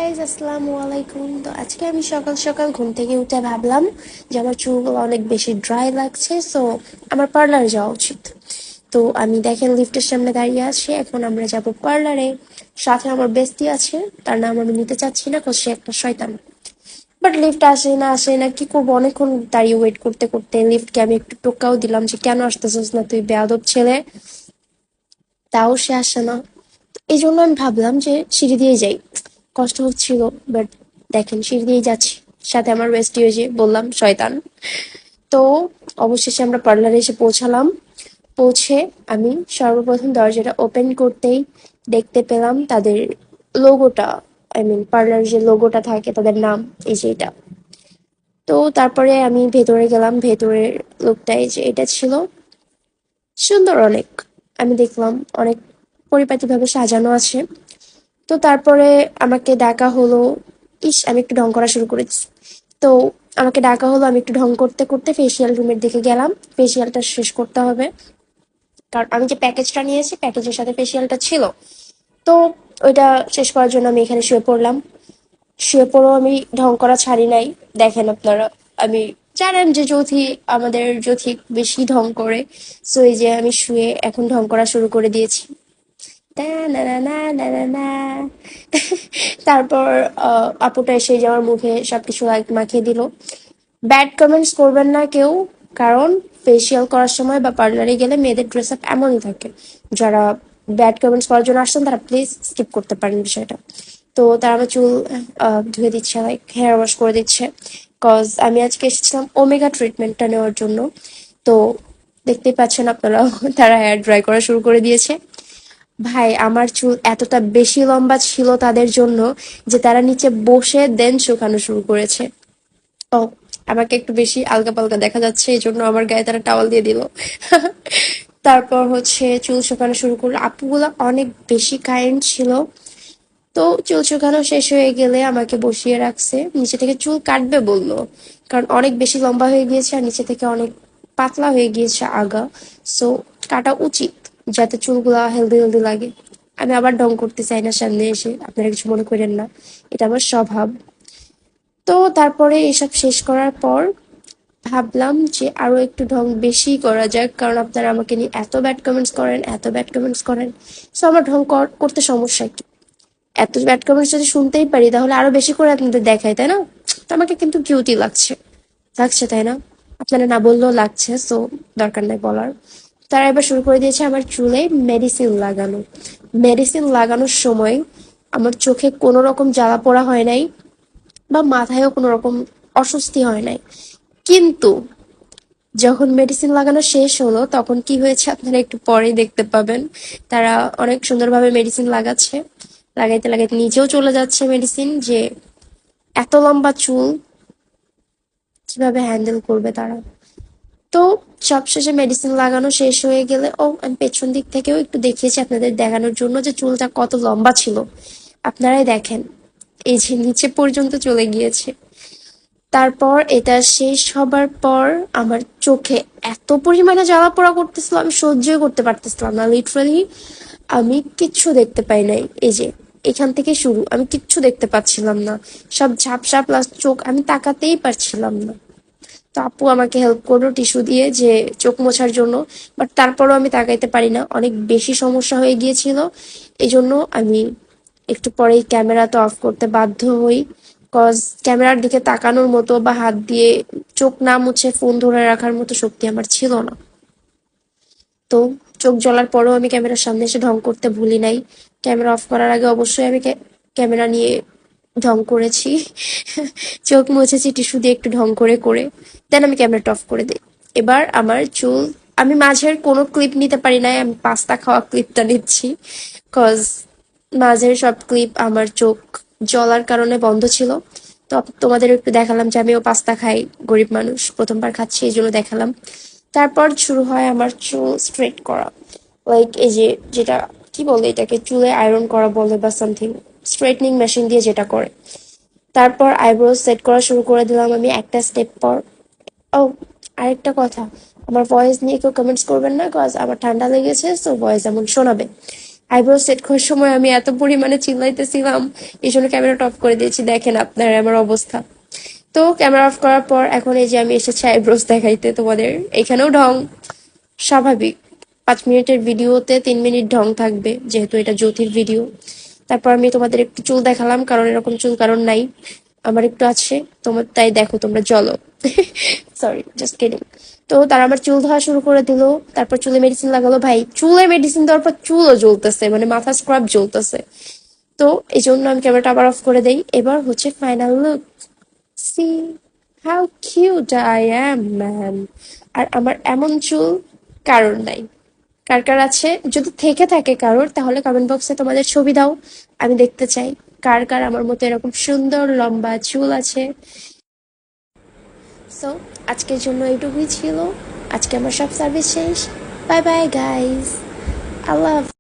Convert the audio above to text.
Guys, আসসালামু আলাইকুম। তো আজকে আমি সকাল সকাল ঘুম থেকে উঠে ভাবলাম যে আমার চুলগুলো অনেক বেশি ড্রাই লাগছে, সো আমার পার্লারে যাওয়া উচিত। তো আমি দেখেন লিফটের সামনে দাঁড়িয়ে আছি, এখন আমরা যাব পার্লারে। সাথে আমার বেস্টি আছে, তার নাম আমি নিতে চাচ্ছি না কারণ সে একটা শয়তান। বাট লিফট আসে না কি করবো, অনেকক্ষণ দাঁড়িয়ে ওয়েট করতে করতে লিফটকে আমি একটু টোকাও দিলাম যে কেন আসতেছিস না তুই বেয়াদব ছেলে, তাও সে আসে না। এই জন্য আমি ভাবলাম যে সিঁড়ি দিয়ে যাই। কষ্ট হচ্ছিল, বাট দেখেন সিঁড়ি দিয়ে যাচ্ছি, সাথে আমার বেস্টি হয়েছে, বললাম শয়তান। তো অবশেষে আমরা পার্লারে এসে পৌঁছালাম। পৌঁছে আমি সর্বপ্রথম দরজাটা ওপেন করতেই দেখতে পেলাম তাদের লোগোটা, আই মিন পার্লার যে লোগোটা থাকে তাদের নাম, এই যে এটা। তো তারপরে আমি ভেতরে গেলাম, ভেতরের লোকটা এই যে এটা ছিল, সুন্দর অনেক। আমি দেখলাম অনেক পরিপাটিভাবে সাজানো আছে। তো তারপরে আমাকে ডাকা হলো। আমি একটু ঢং করা শুরু করেছি। তো আমাকে ডাকা হলো, আমি একটু ঢং করতে করতে ফেসিয়াল রুমের দিকে গেলাম। ফেসিয়ালটা শেষ করতে হবে, কারণ আমি যে প্যাকেজটা নিয়েছি প্যাকেজের সাথে ফেসিয়ালটা ছিল। তো ওইটা শেষ করার জন্য আমি এখানে শুয়ে পড়লাম। শুয়ে পড়েও আমি ঢং করা ছাড়ি নাই। দেখেন আপনারা, আমি জানেন যে আমাদের জ্যোথি বেশি ঢং করে। সো এই যে আমি শুয়ে এখন ঢং করা শুরু করে দিয়েছি। টা না না না না না না। তারপর আপুটা এসে যে আমার মুখে সবকিছু মাখিয়ে দিল। ব্যাড কমেন্টস করবেন না কেউ, কারণ ফেসিয়াল করার সময় বা পার্লারে গেলে মেয়েদের ড্রেস আপ এমনই থাকে। যারা ব্যাড কমেন্টস করার জন্য আসছেন তারা প্লিজ স্কিপ করতে পারেন বিষয়টা। তো তারা আমার চুল ধুয়ে দিচ্ছে, লাইক হেয়ার ওয়াশ করে দিচ্ছে। কজ আমি আজকে এসেছিলাম ওমেগা ট্রিটমেন্টটা নেওয়ার জন্য। তো দেখতেই পাচ্ছেন আপনারা, তারা হেয়ার ড্রাই করা শুরু করে দিয়েছে। ভাই, আমার চুল এতটা বেশি লম্বা ছিল তাদের জন্য যে তারা নিচে বসে দেন শুকানো শুরু করেছে। ও, আমাকে একটু বেশি আলগা পালগা দেখা যাচ্ছে, এই জন্য আমার গায়ে তারা টাওয়াল দিয়ে দিল। তারপর হচ্ছে চুল শুকানো শুরু করলো। আপুগুলো অনেক বেশি কাইন্ড ছিল। তো চুল শুকানো শেষ হয়ে গেলে আমাকে বসিয়ে রাখছে, নিচে থেকে চুল কাটবে বললো, কারণ অনেক বেশি লম্বা হয়ে গিয়েছে আর নিচে থেকে অনেক পাতলা হয়ে গিয়েছে আগা। সো কাটা উচিত, যাতে চুলগুলা হেলদি হেলদি লাগে। আমি আবার ঢং করতে চাই না সামনে এসে, আপনারা কিছু মনে করেন না, এটা আমার স্বভাব। তো তারপরে এসব শেষ করার পর ভাবলাম যে আরো একটু ঢং বেশি করা যাক, কারণ আপনারা আমাকে নিয়ে এত ব্যাড কমেন্টস করেন, এত ব্যাড কমেন্টস করেন। সো আমার ঢং করতে সমস্যা কি? এত ব্যাড কমেন্টস যদি শুনতেই পারি তাহলে আরো বেশি করে আপনাদের দেখাই, তাই না? তো আমাকে কিন্তু কিউটি লাগছে, লাগছে তাই না? আপনারা না বললেও লাগছে, সো দরকার নাই বলার। তারা এবার শুরু করে দিয়েছে আমার চুলে মেডিসিন লাগানো। মেডিসিন লাগানোর সময় আমার চোখে কোনো রকম জ্বালা পোড়া হয় নাই, বা মাথায়ও কোনো রকম অস্বস্তি হয় নাই। কিন্তু যখন মেডিসিন লাগানো শেষ হলো তখন কি হয়েছে আপনারা একটু পরেই দেখতে পাবেন। তারা অনেক সুন্দরভাবে মেডিসিন লাগাচ্ছে, লাগাইতে লাগাইতে নিচেও চলে যাচ্ছে মেডিসিন। যে এত লম্বা চুল কিভাবে হ্যান্ডেল করবে তারা। তো সবশেষে মেডিসিন লাগানো শেষ হয়ে গেলে, আমি পেছন দিক থেকেও একটু দেখিয়েছি আপনাদের দেখানোর জন্য যে চুলটা কত লম্বা ছিল। আপনারাই দেখেন, এই যে নিচে পর্যন্ত চলে গিয়েছে। তারপর এটা শেষ হবার পর আমার চোখে এত পরিমাণে জ্বালা পোড়া করতেছিল, আমি সহ্যই করতে পারতেছিলাম না। লিটারালি আমি কিচ্ছু দেখতে পাই নাই। এই যে এখান থেকে শুরু, আমি কিচ্ছু দেখতে পাচ্ছিলাম না। সব ঝাপসা, প্লাস চোখ আমি তাকাতেই পারছিলাম না। তো আপু আমাকে হেল্প করলো টিস্যু দিয়ে যে চোখ মোছার জন্য। বাট তারপরও আমি তাকাইতে পারি না, অনেক বেশি সমস্যা হয়ে গিয়েছিল। এই জন্য আমি একটু পরেই ক্যামেরা তো অফ করতে বাধ্য হই। কজ ক্যামেরার দিকে তাকানোর মতো বা হাত দিয়ে চোখ না মুছে ফোন ধরে রাখার মতো শক্তি আমার ছিল না। তো চোখ জ্বলার পরেও আমি ক্যামেরার সামনে এসে ঢং করতে ভুলি নাই। ক্যামেরা অফ করার আগে অবশ্যই আমি ক্যামেরা নিয়ে ঢং করেছি। চোখ মুছেছি টিস্যু দিয়ে একটু ঢং করে করে, দেন আমি ক্যামেরাটা অফ করে দিই। এবার আমার চুল, আমি মাঝের কোনো ক্লিপ নিতে পারি নাই, আমি পাস্তা খাওয়া ক্লিপটা নিচ্ছি। কজ মাঝের সব ক্লিপ আমার চোখ জ্বলার কারণে বন্ধ ছিল। তো তোমাদের একটু দেখালাম যে আমিও পাস্তা খাই, গরিব মানুষ, প্রথমবার খাচ্ছি এই জন্য দেখালাম। তারপর শুরু হয় আমার চুল স্ট্রেট করা, লাইক এই যে যেটা কি বলে এটাকে, চুলে আয়রন করা বলে বা সামথিং, স্ট্রেটনিং মেশিন দিয়ে যেটা করে। তারপর আইব্রো সেট করা শুরু করে দিলাম আমি একটা স্টেপ পর। ও, আরেকটা কথা, আমার ভয়েস নিয়ে কেউ কমেন্টস করবেন না, কজ আমার ঠান্ডা লেগেছে, সো ভয়েস এমন শোনাবে। আইব্রো সেট করার সময় আমি এত পরিমাণে চিল্লাইতেছিলাম, এই জন্য ক্যামেরাটা অফ করে দিয়েছি। দেখেন আপনার আমার অবস্থা। তো ক্যামেরা অফ করার পর এখন এই যে আমি এসেছি আইব্রোস দেখাইতে তোমাদের। এখানেও ঢং স্বাভাবিক, 5 মিনিটের ভিডিওতে 3 মিনিট ঢং থাকবে, যেহেতু এটা জ্যোতির ভিডিও। তারপর আমি তোমাদের একটু চুল দেখালাম, কারণ এরকম চুল কারণ নাই, আমার একটু আছে, তোমার তাই দেখো তোমরা চলো। Sorry, just kidding. তো তারা আমার চুল ধোয়া শুরু করে দিল, তারপর চুলে মেডিসিন লাগালো। ভাই চুলে মেডিসিন দেওয়ার পর চুলও জ্বলতেছে, মানে মাথা স্ক্রাব জ্বলতেছে। তো এই জন্য আমি ক্যামেরাটা আবার অফ করে দেই। এবার হচ্ছে final look. See how cute I am man. আর আমার এমন চুল কারোর নাই। কার কার আছে? যদি থেকে থাকে কারোর, তাহলে কমেন্ট বক্সে তোমাদের ছবি দাও, আমি দেখতে চাই কার কার আমার মতো এরকম সুন্দর লম্বা চুল আছে। সো আজকের জন্য এইটুকুই ছিল। আজকে আমার সব সার্ভিস শেষ। বাই বাই গাইস, আল্লাহ হাফেজ।